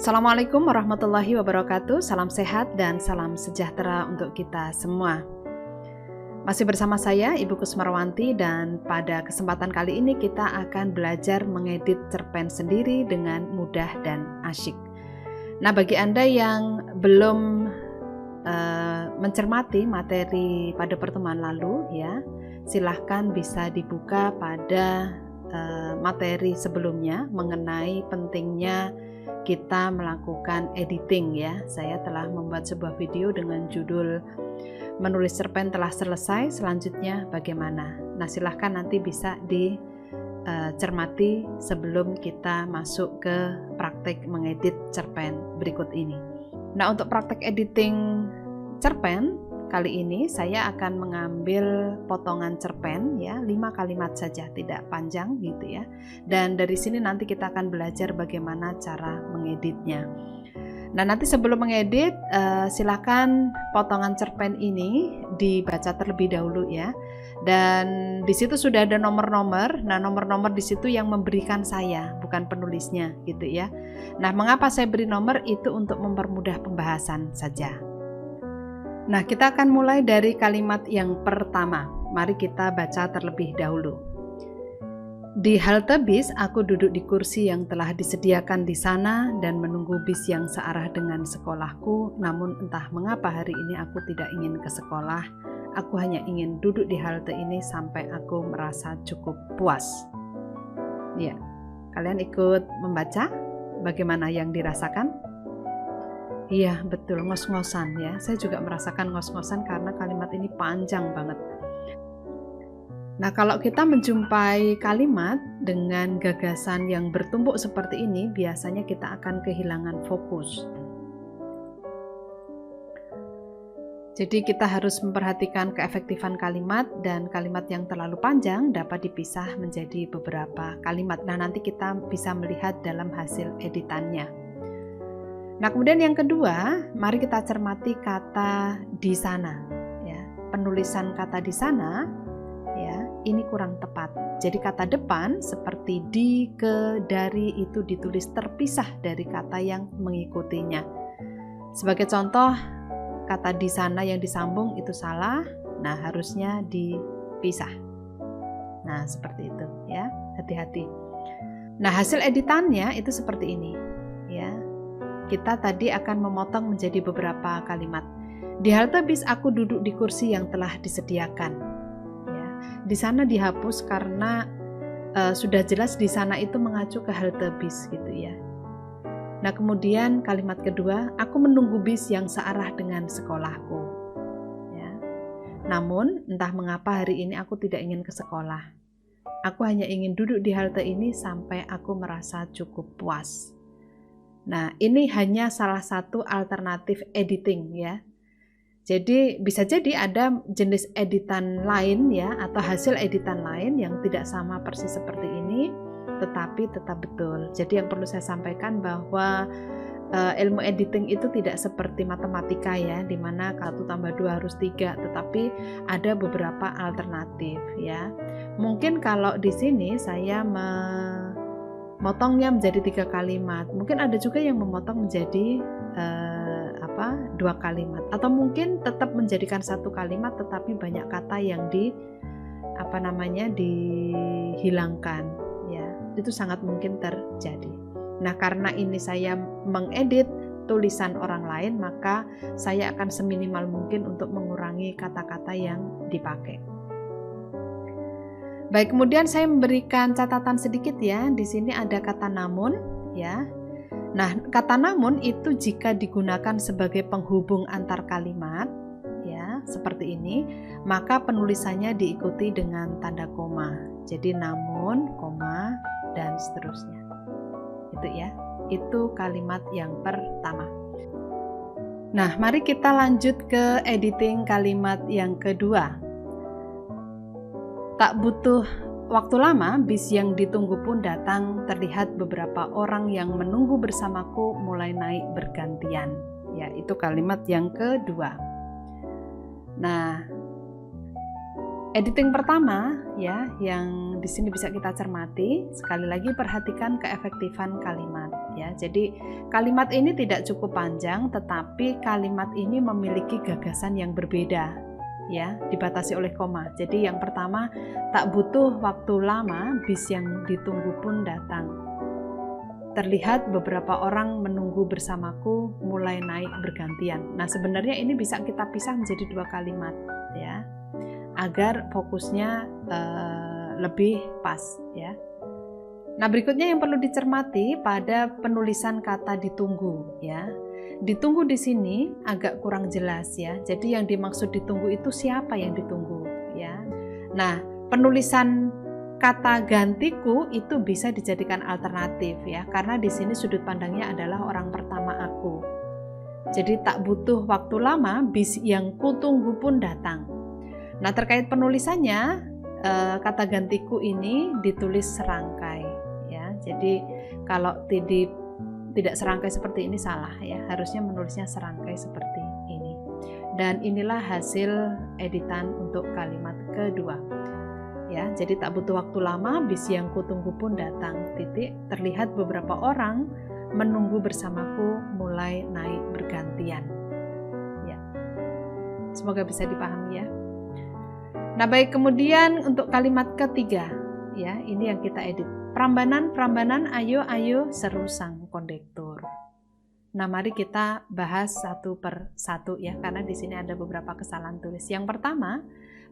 Assalamualaikum warahmatullahi wabarakatuh. Salam sehat dan salam sejahtera untuk kita semua. Masih bersama saya Ibu Kusmarwanti, dan pada kesempatan kali ini kita akan belajar mengedit cerpen sendiri dengan mudah dan asyik. Nah, bagi Anda yang belum mencermati materi pada pertemuan lalu, ya, silahkan bisa dibuka pada materi sebelumnya mengenai pentingnya kita melakukan editing, ya. Saya telah membuat sebuah video dengan judul menulis cerpen telah selesai, selanjutnya bagaimana. Nah, silahkan nanti bisa dicermati sebelum kita masuk ke praktek mengedit cerpen berikut ini. Nah, untuk praktek editing cerpen kali ini saya akan mengambil potongan cerpen, ya, 5 kalimat saja, tidak panjang gitu ya. Dan dari sini nanti kita akan belajar bagaimana cara mengeditnya. Nah, nanti sebelum mengedit silakan potongan cerpen ini dibaca terlebih dahulu, ya. Dan di situ sudah ada nomor-nomor. Nah, nomor-nomor di situ yang memberikan saya, bukan penulisnya gitu ya. Nah, mengapa saya beri nomor itu untuk mempermudah pembahasan saja. Nah, kita akan mulai dari kalimat yang pertama. Mari kita baca terlebih dahulu. Di halte bis, aku duduk di kursi yang telah disediakan di sana dan menunggu bis yang searah dengan sekolahku. Namun entah mengapa hari ini aku tidak ingin ke sekolah. Aku hanya ingin duduk di halte ini sampai aku merasa cukup puas. Ya, kalian ikut membaca bagaimana yang dirasakan? Iya, betul, ngos-ngosan ya. Saya juga merasakan ngos-ngosan karena kalimat ini panjang banget. Nah, kalau kita menjumpai kalimat dengan gagasan yang bertumpuk seperti ini, biasanya kita akan kehilangan fokus. Jadi kita harus memperhatikan keefektifan kalimat, dan kalimat yang terlalu panjang dapat dipisah menjadi beberapa kalimat. Nah, nanti kita bisa melihat dalam hasil editannya. Nah, kemudian yang kedua, mari kita cermati kata di sana. Ya, penulisan kata di sana, ya, ini kurang tepat. Jadi kata depan seperti di, ke, dari itu ditulis terpisah dari kata yang mengikutinya. Sebagai contoh, kata di sana yang disambung itu salah. Nah, harusnya dipisah. Nah, seperti itu, ya. Hati-hati. Nah, hasil editannya itu seperti ini, ya. Kita tadi akan memotong menjadi beberapa kalimat. Di halte bis aku duduk di kursi yang telah disediakan. Ya, di sana dihapus karena sudah jelas di sana itu mengacu ke halte bis gitu ya. Nah, kemudian kalimat kedua, aku menunggu bis yang searah dengan sekolahku. Ya. Namun entah mengapa hari ini aku tidak ingin ke sekolah. Aku hanya ingin duduk di halte ini sampai aku merasa cukup puas. Nah, ini hanya salah satu alternatif editing ya. Jadi bisa jadi ada jenis editan lain ya, atau hasil editan lain yang tidak sama persis seperti ini, tetapi tetap betul. Jadi yang perlu saya sampaikan bahwa ilmu editing itu tidak seperti matematika ya, di mana 1 tambah 2 harus 3, tetapi ada beberapa alternatif ya. Mungkin kalau di sini saya memotongnya menjadi 3 kalimat. Mungkin ada juga yang memotong menjadi 2 kalimat, atau mungkin tetap menjadikan 1 kalimat tetapi banyak kata yang dihilangkan ya. Itu sangat mungkin terjadi. Nah, karena ini saya mengedit tulisan orang lain, maka saya akan seminimal mungkin untuk mengurangi kata-kata yang dipakai. Baik, kemudian saya memberikan catatan sedikit ya. Di sini ada kata namun ya. Nah, kata namun itu jika digunakan sebagai penghubung antar kalimat ya, seperti ini, maka penulisannya diikuti dengan tanda koma. Jadi namun, koma, dan seterusnya. Itu ya. Itu kalimat yang pertama. Nah, mari kita lanjut ke editing kalimat yang kedua. Tak butuh waktu lama, bis yang ditunggu pun datang. Terlihat beberapa orang yang menunggu bersamaku mulai naik bergantian. Ya, itu kalimat yang kedua. Nah, editing pertama ya, yang di sini bisa kita cermati. Sekali lagi perhatikan keefektifan kalimat. ya. Jadi kalimat ini tidak cukup panjang, tetapi kalimat ini memiliki gagasan yang berbeda, ya, dibatasi oleh koma. Jadi yang pertama, tak butuh waktu lama, bis yang ditunggu pun datang. Terlihat beberapa orang menunggu bersamaku mulai naik bergantian. Nah, sebenarnya ini bisa kita pisah menjadi dua kalimat, ya, agar fokusnya lebih pas, ya. Nah, berikutnya yang perlu dicermati pada penulisan kata ditunggu, ya. Ditunggu di sini agak kurang jelas, ya. Jadi yang dimaksud ditunggu itu siapa yang ditunggu, ya. Nah, penulisan kata gantiku itu bisa dijadikan alternatif, ya, karena di sini sudut pandangnya adalah orang pertama aku. Jadi tak butuh waktu lama, bis yang kutunggu pun datang. Nah, terkait penulisannya, kata gantiku ini ditulis serangkai, ya. Jadi kalau tidak serangkai seperti ini salah, ya. Harusnya menulisnya serangkai seperti ini. Dan inilah hasil editan untuk kalimat kedua. Ya, jadi tak butuh waktu lama, bis yang kutunggu pun datang. Titik, terlihat beberapa orang menunggu bersamaku mulai naik bergantian. Ya, semoga bisa dipahami, ya. Nah, baik, kemudian untuk kalimat ketiga, ya, ini yang kita edit. Prambanan, prambanan, ayo, ayo, seru sang kondektur. Nah, mari kita bahas satu per satu, ya, karena di sini ada beberapa kesalahan tulis. Yang pertama,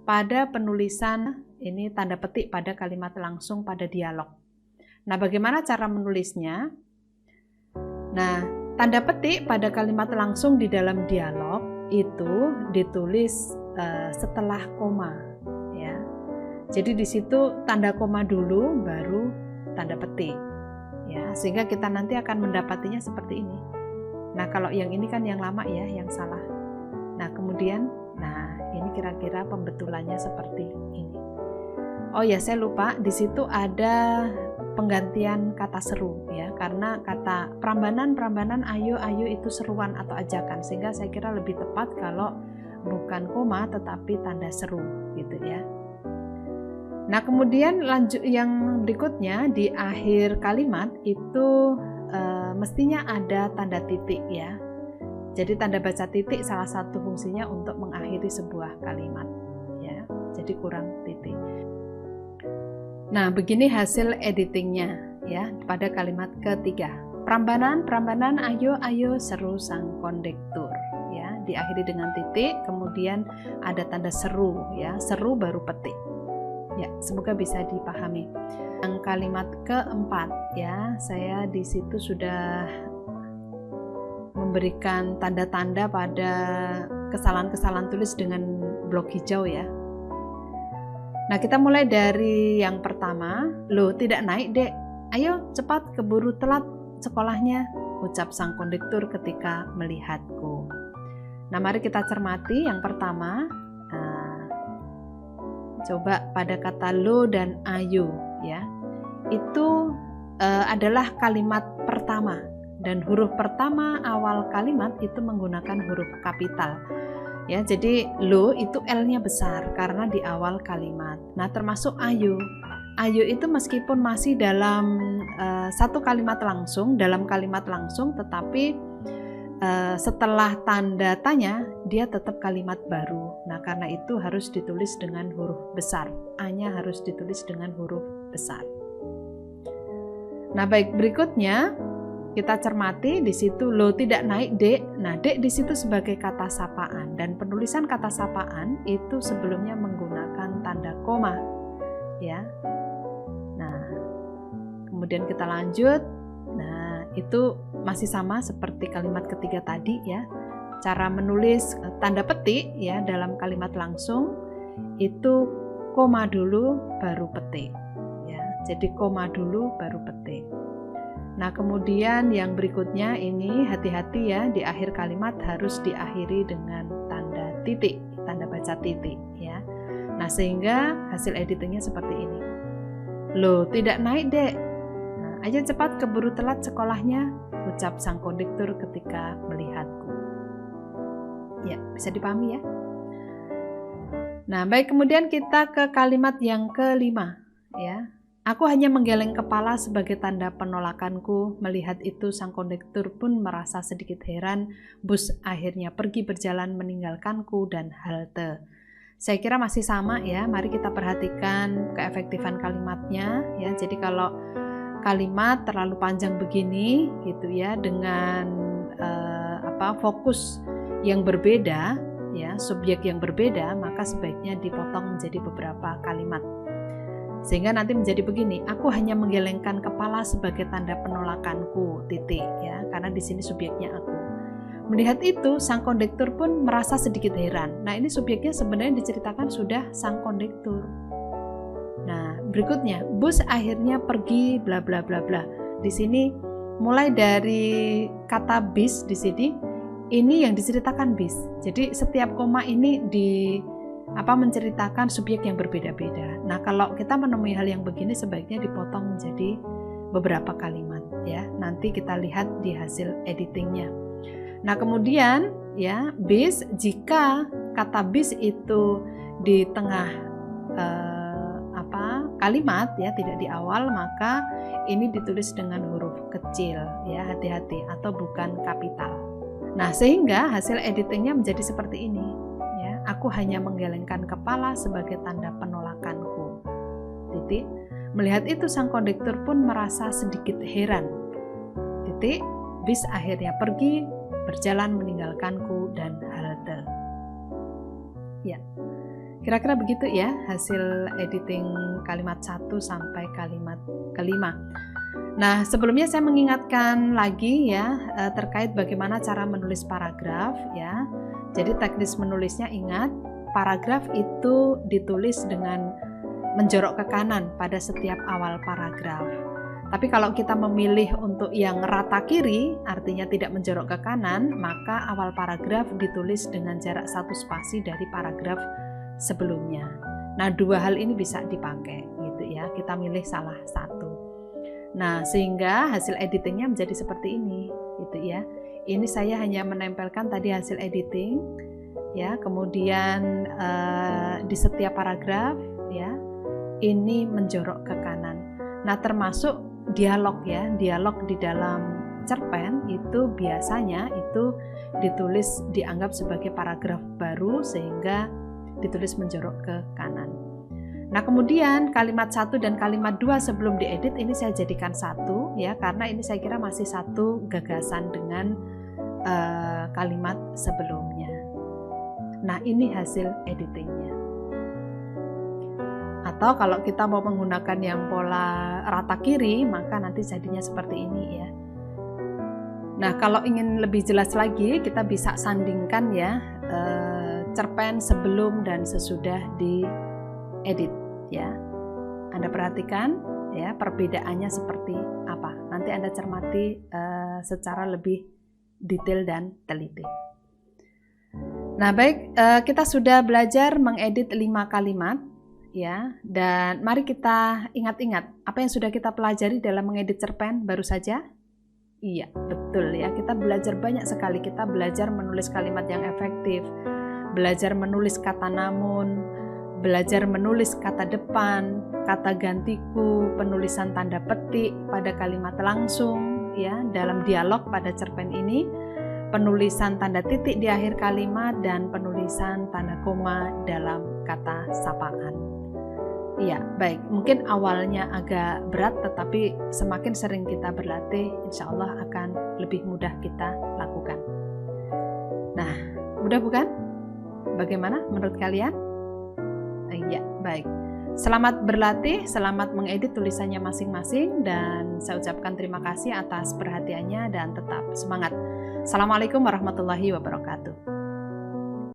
pada penulisan ini tanda petik pada kalimat langsung pada dialog. Nah, bagaimana cara menulisnya? Nah, tanda petik pada kalimat langsung di dalam dialog itu ditulis setelah koma, ya. Jadi di situ tanda koma dulu, baru tanda petik, ya. Sehingga kita nanti akan mendapatinya seperti ini. Nah, kalau yang ini kan yang lama, ya, yang salah. Nah, kemudian, ini kira-kira pembetulannya seperti ini. Oh ya, saya lupa, di situ ada penggantian kata seru, ya, karena kata prambanan, prambanan, ayo, ayo itu seruan atau ajakan, sehingga saya kira lebih tepat kalau bukan koma tetapi tanda seru, gitu, ya. Nah, kemudian lanjut yang berikutnya di akhir kalimat itu mestinya ada tanda titik, ya. Jadi tanda baca titik salah satu fungsinya untuk mengakhiri sebuah kalimat, ya. Jadi kurang titik. Nah, begini hasil editingnya, ya, pada kalimat ketiga. Prambanan, prambanan, ayo, ayo, seru sang kondektur, ya. Diakhiri dengan titik, kemudian ada tanda seru, ya. Seru baru petik. Ya, semoga bisa dipahami. Yang kalimat keempat, ya, saya di situ sudah memberikan tanda-tanda pada kesalahan-kesalahan tulis dengan blok hijau, ya. Nah, kita mulai dari yang pertama. Loh, tidak naik, Dek. Ayo cepat, keburu telat sekolahnya, ucap sang kondektur ketika melihatku. Nah, mari kita cermati yang pertama. Coba pada kata lo dan ayo, ya. Itu adalah kalimat pertama. Dan huruf pertama awal kalimat itu menggunakan huruf kapital, ya. Jadi lo itu L-nya besar karena di awal kalimat. Nah, termasuk ayo. Ayo itu meskipun masih dalam satu kalimat langsung, dalam kalimat langsung, tetapi setelah tanda tanya dia tetap kalimat baru. Nah, karena itu harus ditulis dengan huruf besar. A-nya harus ditulis dengan huruf besar. Nah, baik, berikutnya kita cermati di situ lo tidak naik, Dek. Nah, Dek di situ sebagai kata sapaan, dan penulisan kata sapaan itu sebelumnya menggunakan tanda koma, ya. Nah, kemudian kita lanjut. Nah, itu masih sama seperti kalimat ketiga tadi, ya. Cara menulis tanda petik, ya, dalam kalimat langsung itu koma dulu baru petik, ya. Jadi koma dulu baru petik. Nah, kemudian yang berikutnya ini hati-hati, ya, di akhir kalimat harus diakhiri dengan tanda titik, tanda baca titik, ya. Nah, sehingga hasil editingnya seperti ini. Loh, tidak naik, Dek. Nah, ayo cepat, keburu telat sekolahnya, ucap sang kondektur ketika melihatku. Ya, bisa dipahami, ya. Nah, baik, kemudian kita ke kalimat yang kelima, ya. Aku hanya menggeleng kepala sebagai tanda penolakanku. Melihat itu, sang kondektur pun merasa sedikit heran. Bus akhirnya pergi berjalan meninggalkanku dan halte. Saya kira masih sama ya. Mari kita perhatikan keefektifan kalimatnya ya. Jadi kalau kalimat terlalu panjang begini gitu ya, dengan fokus yang berbeda ya, subjek yang berbeda, maka sebaiknya dipotong menjadi beberapa kalimat. Sehingga nanti menjadi begini, aku hanya menggelengkan kepala sebagai tanda penolakanku, titik ya, karena di sini subjeknya aku. Melihat itu, sang kondektur pun merasa sedikit heran. Nah, ini subjeknya sebenarnya diceritakan sudah sang kondektur. Nah, berikutnya, bus akhirnya pergi bla bla bla bla. Di sini mulai dari kata bis di sini, ini yang diceritakan bis. Jadi setiap koma ini menceritakan subjek yang berbeda-beda. Nah, kalau kita menemui hal yang begini sebaiknya dipotong menjadi beberapa kalimat ya. Nanti kita lihat di hasil editingnya. Nah, kemudian ya, bis, jika kata bis itu di tengah kalimat ya, tidak di awal, maka ini ditulis dengan huruf kecil ya, hati-hati, atau bukan kapital. Nah, sehingga hasil editingnya menjadi seperti ini. Aku hanya menggelengkan kepala sebagai tanda penolakanku. Titik. Melihat itu, sang kondektur pun merasa sedikit heran. Titik. Bis akhirnya pergi, berjalan meninggalkanku dan halte. Ya. Kira-kira begitu ya hasil editing kalimat 1 sampai kalimat kelima. Nah, sebelumnya saya mengingatkan lagi ya terkait bagaimana cara menulis paragraf ya. Jadi teknis menulisnya, ingat, paragraf itu ditulis dengan menjorok ke kanan pada setiap awal paragraf. Tapi kalau kita memilih untuk yang rata kiri, artinya tidak menjorok ke kanan, maka awal paragraf ditulis dengan jarak 1 spasi dari paragraf sebelumnya. Nah, dua hal ini bisa dipakai gitu ya. Kita milih salah satu. Nah, sehingga hasil editingnya menjadi seperti ini gitu ya. Ini saya hanya menempelkan tadi hasil editing ya, kemudian di setiap paragraf ya, ini menjorok ke kanan. Nah, termasuk dialog ya, dialog di dalam cerpen itu biasanya itu dianggap sebagai paragraf baru sehingga ditulis menjorok ke kanan. Nah, kemudian kalimat 1 dan kalimat 2 sebelum diedit ini saya jadikan satu ya, karena ini saya kira masih satu gagasan dengan kalimat sebelumnya. Nah, ini hasil editingnya. Atau kalau kita mau menggunakan yang pola rata kiri, maka nanti jadinya seperti ini ya. Nah, kalau ingin lebih jelas lagi, kita bisa sandingkan ya cerpen sebelum dan sesudah diedit ya. Anda perhatikan ya perbedaannya seperti apa. Nanti Anda cermati secara lebih detail dan teliti. Nah, baik, kita sudah belajar mengedit 5 kalimat ya, dan mari kita ingat-ingat apa yang sudah kita pelajari dalam mengedit cerpen baru saja. Iya, betul ya, kita belajar banyak sekali. Kita belajar menulis kalimat yang efektif, belajar menulis kata namun, belajar menulis kata depan, kata gantiku, penulisan tanda petik pada kalimat langsung ya dalam dialog pada cerpen ini, penulisan tanda titik di akhir kalimat, dan penulisan tanda koma dalam kata sapaan. Iya, baik. Mungkin awalnya agak berat, tetapi semakin sering kita berlatih, insya Allah akan lebih mudah kita lakukan. Nah, mudah bukan? Bagaimana menurut kalian? Iya, baik. Selamat berlatih, selamat mengedit tulisannya masing-masing, dan saya ucapkan terima kasih atas perhatiannya dan tetap semangat. Assalamualaikum warahmatullahi wabarakatuh.